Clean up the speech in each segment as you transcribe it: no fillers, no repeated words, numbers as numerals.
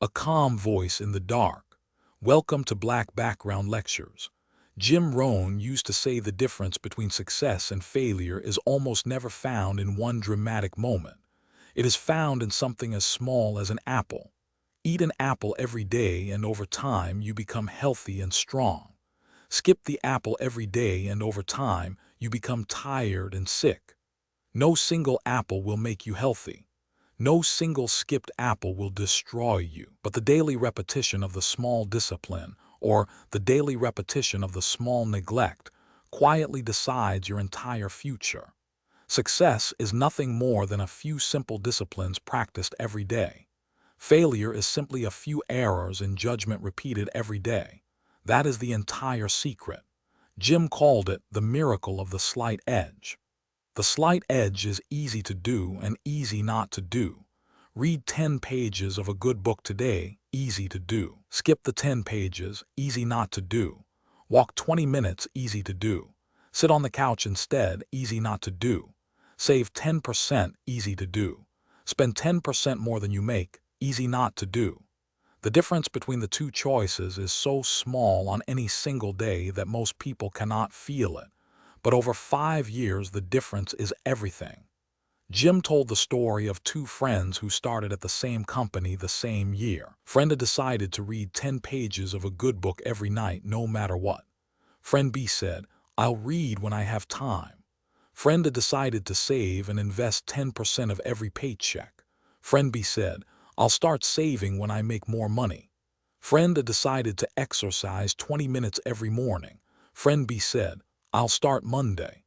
A calm voice in the dark. Welcome to Black Background Lectures. Jim Rohn used to say the difference between success and failure is almost never found in one dramatic moment. It is found in something as small as an apple. Eat an apple every day and over time you become healthy and strong. Skip the apple every day and over time you become tired and sick. No single apple will make you healthy. No single skipped apple will destroy you, but the daily repetition of the small discipline, or the daily repetition of the small neglect, quietly decides your entire future. Success is nothing more than a few simple disciplines practiced every day. Failure is simply a few errors in judgment repeated every day. That is the entire secret. Jim called it the miracle of the slight edge. The slight edge is easy to do and easy not to do. Read 10 pages of a good book today, easy to do. Skip the 10 pages, easy not to do. Walk 20 minutes, easy to do. Sit on the couch instead, easy not to do. Save 10%, easy to do. Spend 10% more than you make, easy not to do. The difference between the two choices is so small on any single day that most people cannot feel it. But over 5 years, the difference is everything. Jim told the story of two friends who started at the same company the same year. Friend A decided to read 10 pages of a good book every night, no matter what. Friend B said, "I'll read when I have time." Friend A decided to save and invest 10% of every paycheck. Friend B said, "I'll start saving when I make more money." Friend A decided to exercise 20 minutes every morning. Friend B said, "I'll start Monday."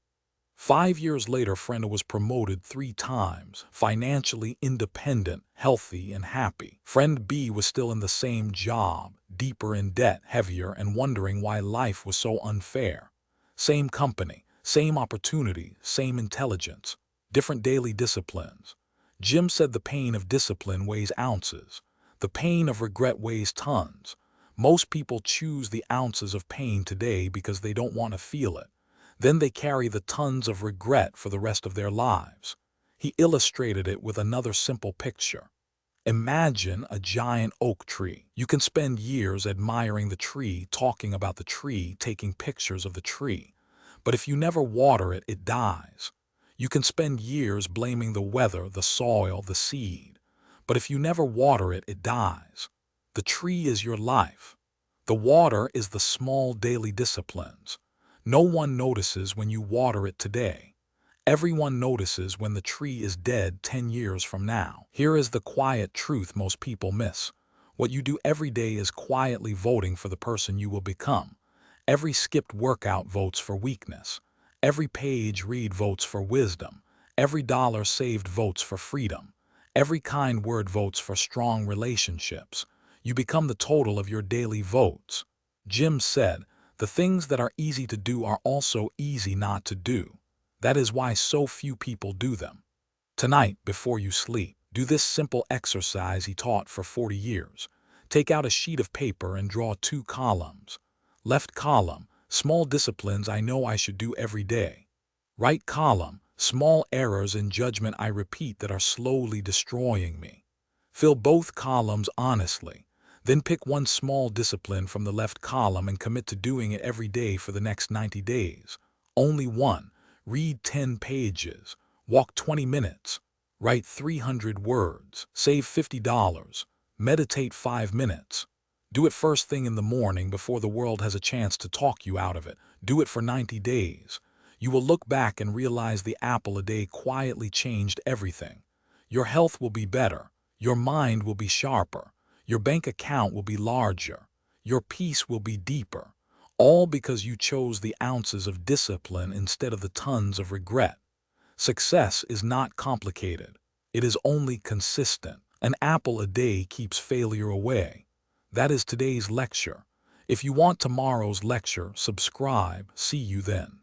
5 years later, Friend A was promoted 3 times, financially independent, healthy, and happy. Friend B was still in the same job, deeper in debt, heavier, and wondering why life was so unfair. Same company, same opportunity, same intelligence, different daily disciplines. Jim said the pain of discipline weighs ounces. The pain of regret weighs tons. Most people choose the ounces of pain today because they don't want to feel it. Then they carry the tons of regret for the rest of their lives. He illustrated it with another simple picture. Imagine a giant oak tree. You can spend years admiring the tree, talking about the tree, taking pictures of the tree. But if you never water it, it dies. You can spend years blaming the weather, the soil, the seed. But if you never water it, it dies. The tree is your life. The water is the small daily disciplines. No one notices when you water it today. Everyone notices when the tree is dead 10 years from now. Here is the quiet truth most people miss. What you do every day is quietly voting for the person you will become. Every skipped workout votes for weakness. Every page read votes for wisdom. Every dollar saved votes for freedom. Every kind word votes for strong relationships. You become the total of your daily votes. Jim said, "The things that are easy to do are also easy not to do. That is why so few people do them." Tonight, before you sleep, do this simple exercise he taught for 40 years. Take out a sheet of paper and draw 2 columns. Left column, small disciplines I know I should do every day. Right column, small errors in judgment I repeat that are slowly destroying me. Fill both columns honestly. Then pick one small discipline from the left column and commit to doing it every day for the next 90 days. Only one. Read 10 pages. Walk 20 minutes. Write 300 words. Save $50. Meditate 5 minutes. Do it first thing in the morning before the world has a chance to talk you out of it. Do it for 90 days. You will look back and realize the apple a day quietly changed everything. Your health will be better. Your mind will be sharper. Your bank account will be larger. Your peace will be deeper. All because you chose the ounces of discipline instead of the tons of regret. Success is not complicated. It is only consistent. An apple a day keeps failure away. That is today's lecture. If you want tomorrow's lecture, subscribe. See you then.